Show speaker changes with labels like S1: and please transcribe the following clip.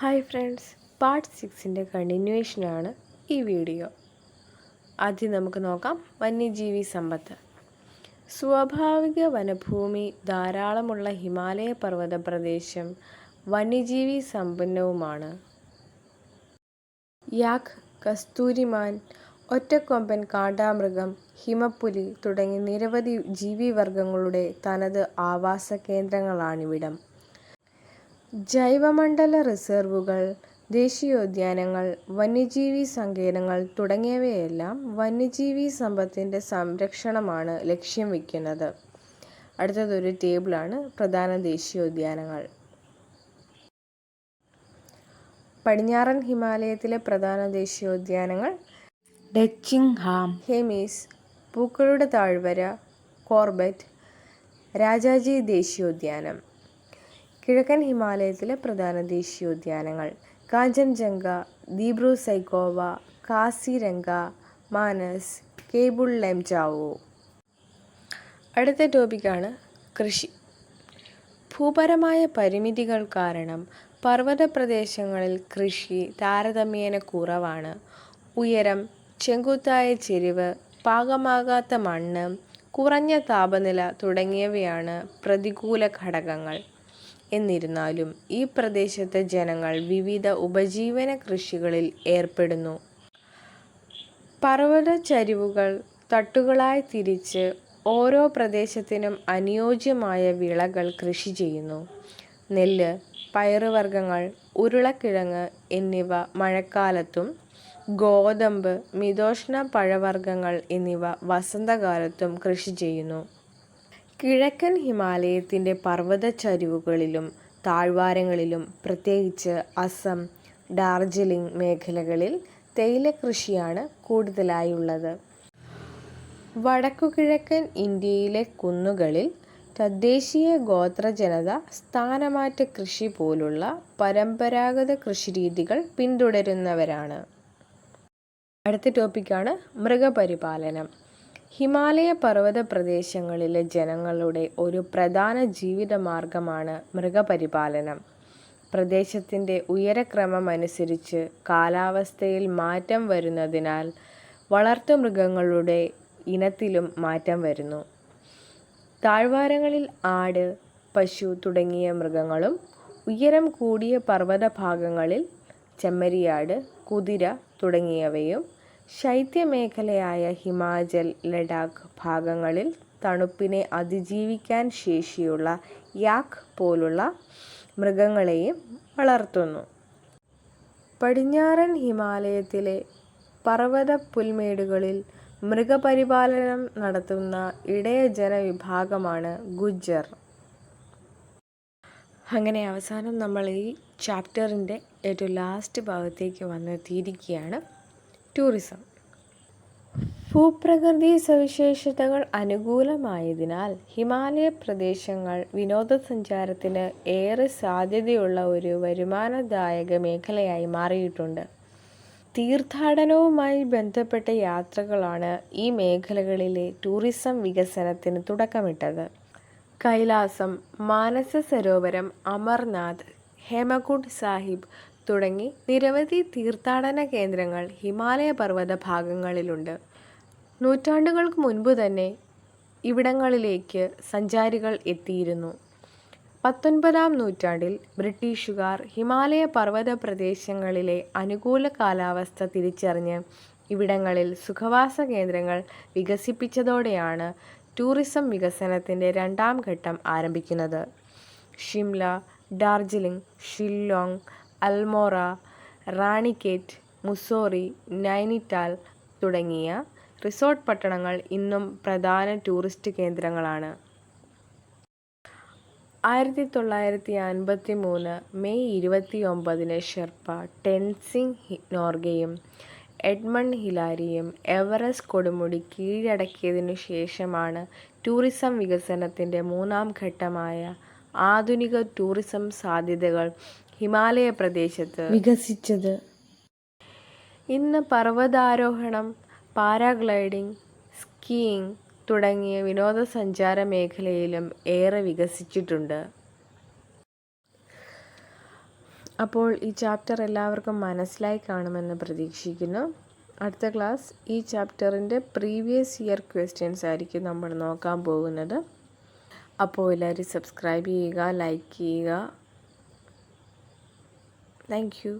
S1: Hi friends, part 6ൻ്റെ കണ്ടിന്യൂവേഷനാണ് ഈ video. ആദ്യം നമുക്ക് നോക്കാം വന്യജീവി സമ്പത്ത്. സ്വാഭാവിക വനഭൂമി ധാരാളമുള്ള ഹിമാലയ പർവ്വത പ്രദേശം വന്യജീവി സമ്പന്നവുമാണ്. യാക്ക്, കസ്തൂരിമാൻ, ഒറ്റക്കൊമ്പൻ കാണ്ടാമൃഗം, ഹിമപ്പുലി തുടങ്ങി നിരവധി ജീവിവർഗങ്ങളുടെ തനത് ആവാസ കേന്ദ്രങ്ങളാണിവിടം. ജൈവമണ്ഡല റിസർവുകൾ, ദേശീയോദ്യാനങ്ങൾ, വന്യജീവി സങ്കേതങ്ങൾ തുടങ്ങിയവയെല്ലാം വന്യജീവി സമ്പത്തിൻ്റെ സംരക്ഷണമാണ് ലക്ഷ്യം വയ്ക്കുന്നത്. അടുത്തതൊരു ടേബിളാണ് പ്രധാന ദേശീയോദ്യാനങ്ങൾ. പടിഞ്ഞാറൻ ഹിമാലയത്തിലെ പ്രധാന ദേശീയോദ്യാനങ്ങൾ: ഡെച്ചിങ്ഹാം, ഹെമിസ്, പൂക്കളുടെ താഴ്വര, കോർബറ്റ്, രാജാജി ദേശീയോദ്യാനം. കിഴക്കൻ ഹിമാലയത്തിലെ പ്രധാന ദേശീയോദ്യാനങ്ങൾ: കാഞ്ചൻജംഗ, ദിബ്രു-സൈഖോവ, കാസിരംഗ, മാനസ്, കേബിൾ ലംജാവോ. അടുത്ത ടോപ്പിക്കാണ് കൃഷി. ഭൂപരമായ പരിമിതികൾ കാരണം പർവ്വത പ്രദേശങ്ങളിൽ കൃഷി താരതമ്യേന കുറവാണ്. ഉയരം, ചെങ്കുത്തായ ചെരിവ്, പാകമാകാത്ത മണ്ണ്, കുറഞ്ഞ താപനില തുടങ്ങിയവയാണ് പ്രതികൂല ഘടകങ്ങൾ. എന്നിരുന്നാലും ഈ പ്രദേശത്തെ ജനങ്ങൾ വിവിധ ഉപജീവന കൃഷികളിൽ ഏർപ്പെടുന്നു. പർവ്വതചരിവുകൾ തട്ടുകളായി തിരിച്ച് ഓരോ പ്രദേശത്തിനും അനുയോജ്യമായ വിളകൾ കൃഷി ചെയ്യുന്നു. നെല്ല്, പയറുവർഗ്ഗങ്ങൾ, ഉരുളക്കിഴങ്ങ് എന്നിവ മഴക്കാലത്തും ഗോതമ്പ്, മിതോഷ്ണ പഴവർഗ്ഗങ്ങൾ എന്നിവ വസന്തകാലത്തും കൃഷി ചെയ്യുന്നു. കിഴക്കൻ ഹിമാലയത്തിൻ്റെ പർവ്വതചരിവുകളിലും താഴ്വാരങ്ങളിലും, പ്രത്യേകിച്ച് അസം, ഡാർജിലിംഗ് മേഖലകളിൽ തേയിലക്കൃഷിയാണ് കൂടുതലായുള്ളത്. വടക്കുകിഴക്കൻ ഇന്ത്യയിലെ കുന്നുകളിൽ തദ്ദേശീയ ഗോത്രജനത സ്ഥാനമാറ്റ കൃഷി പോലുള്ള പരമ്പരാഗത കൃഷിരീതികൾ പിന്തുടരുന്നവരാണ്. അടുത്ത ടോപ്പിക്കാണ് മൃഗപരിപാലനം. ഹിമാലയ പർവ്വത പ്രദേശങ്ങളിലെ ജനങ്ങളുടെ ഒരു പ്രധാന ജീവിതമാർഗമാണ് മൃഗപരിപാലനം. പ്രദേശത്തിൻ്റെ ഉയരക്രമമനുസരിച്ച് കാലാവസ്ഥയിൽ മാറ്റം വരുന്നതിനാൽ വളർത്തുമൃഗങ്ങളുടെ ഇനത്തിലും മാറ്റം വരുന്നു. താഴ്വാരങ്ങളിൽ ആട്, പശു തുടങ്ങിയ മൃഗങ്ങളും ഉയരം കൂടിയ പർവ്വതഭാഗങ്ങളിൽ ചെമ്മരിയാട്, കുതിര തുടങ്ങിയവയും, ശൈത്യമേഖലയായ ഹിമാചൽ, ലഡാക്ക് ഭാഗങ്ങളിൽ തണുപ്പിനെ അതിജീവിക്കാൻ ശേഷിയുള്ള യാക്ക് പോലുള്ള മൃഗങ്ങളെയും വളർത്തുന്നു. പടിഞ്ഞാറൻ ഹിമാലയത്തിലെ പർവ്വത പുൽമേടുകളിൽ മൃഗപരിപാലനം നടത്തുന്ന ഇടയ ജനവിഭാഗമാണ് ഗുജ്ജർ. അങ്ങനെ അവസാനം നമ്മൾ ഈ ചാപ്റ്ററിൻ്റെ ഏറ്റവും ലാസ്റ്റ് ഭാഗത്തേക്ക് വന്നെത്തിയിരിക്കുകയാണ്. ടൂറിസം. ഭൂപ്രകൃതി സവിശേഷതകൾ അനുകൂലമായതിനാൽ ഹിമാലയ പ്രദേശങ്ങൾ വിനോദസഞ്ചാരത്തിന് ഏറെ സാധ്യതയുള്ള ഒരു വരുമാനദായക മേഖലയായി മാറിയിട്ടുണ്ട്. തീർത്ഥാടനവുമായി ബന്ധപ്പെട്ട യാത്രകളാണ് ഈ മേഖലകളിലെ ടൂറിസം വികസനത്തിന് തുടക്കമിട്ടത്. കൈലാസം, മാനസ സരോവരം, അമർനാഥ്, ഹേമകുണ്ട് സാഹിബ് തുടങ്ങി നിരവധി തീർത്ഥാടന കേന്ദ്രങ്ങൾ ഹിമാലയ പർവ്വത ഭാഗങ്ങളിലുണ്ട്. നൂറ്റാണ്ടുകൾക്ക് മുൻപ് തന്നെ ഇവിടങ്ങളിലേക്ക് സഞ്ചാരികൾ എത്തിയിരുന്നു. 19-ാം നൂറ്റാണ്ടിൽ ബ്രിട്ടീഷുകാർ ഹിമാലയ പർവ്വത പ്രദേശങ്ങളിലെ അനുകൂല കാലാവസ്ഥ തിരിച്ചറിഞ്ഞ് ഇവിടങ്ങളിൽ സുഖവാസ കേന്ദ്രങ്ങൾ വികസിപ്പിച്ചതോടെയാണ് ടൂറിസം വികസനത്തിൻ്റെ രണ്ടാം ഘട്ടം ആരംഭിക്കുന്നത്. ഷിംല, ഡാർജിലിംഗ്, ഷില്ലോങ്, അൽമോറ, റാണിക്കേറ്റ്, മുസോറി, നൈനിറ്റാൽ തുടങ്ങിയ റിസോർട്ട് പട്ടണങ്ങൾ ഇന്നും പ്രധാന ടൂറിസ്റ്റ് കേന്ദ്രങ്ങളാണ്. 1953 മെയ് 29 ഷെർപ്പ ടെൻസിംഗ് നോർഗയും എഡ്മണ്ട് ഹിലാരിയും എവറസ്റ്റ് കൊടുമുടി കീഴടക്കിയതിനു ശേഷമാണ് ടൂറിസം വികസനത്തിൻ്റെ മൂന്നാം ഘട്ടമായ ആധുനിക ടൂറിസം സാധ്യതകൾ ഹിമാലയ പ്രദേശത്ത് വികസിച്ചത്. ഇന്ന് പർവ്വതാരോഹണം, പാരാഗ്ലൈഡിംഗ്, സ്കീയിങ് തുടങ്ങിയ വിനോദസഞ്ചാര മേഖലയിലും ഏറെ വികസിച്ചിട്ടുണ്ട്. അപ്പോൾ ഈ ചാപ്റ്റർ എല്ലാവർക്കും മനസ്സിലായി കാണുമെന്ന് പ്രതീക്ഷിക്കുന്നു. അടുത്ത ക്ലാസ് ഈ ചാപ്റ്ററിൻ്റെ പ്രീവിയസ് ഇയർ ക്വസ്റ്റ്യൻസ് ആയിരിക്കും നമ്മൾ നോക്കാൻ പോകുന്നത്. അപ്പോൾ എല്ലാവരും സബ്സ്ക്രൈബ് ചെയ്യുക, ലൈക്ക് ചെയ്യുക. Thank you.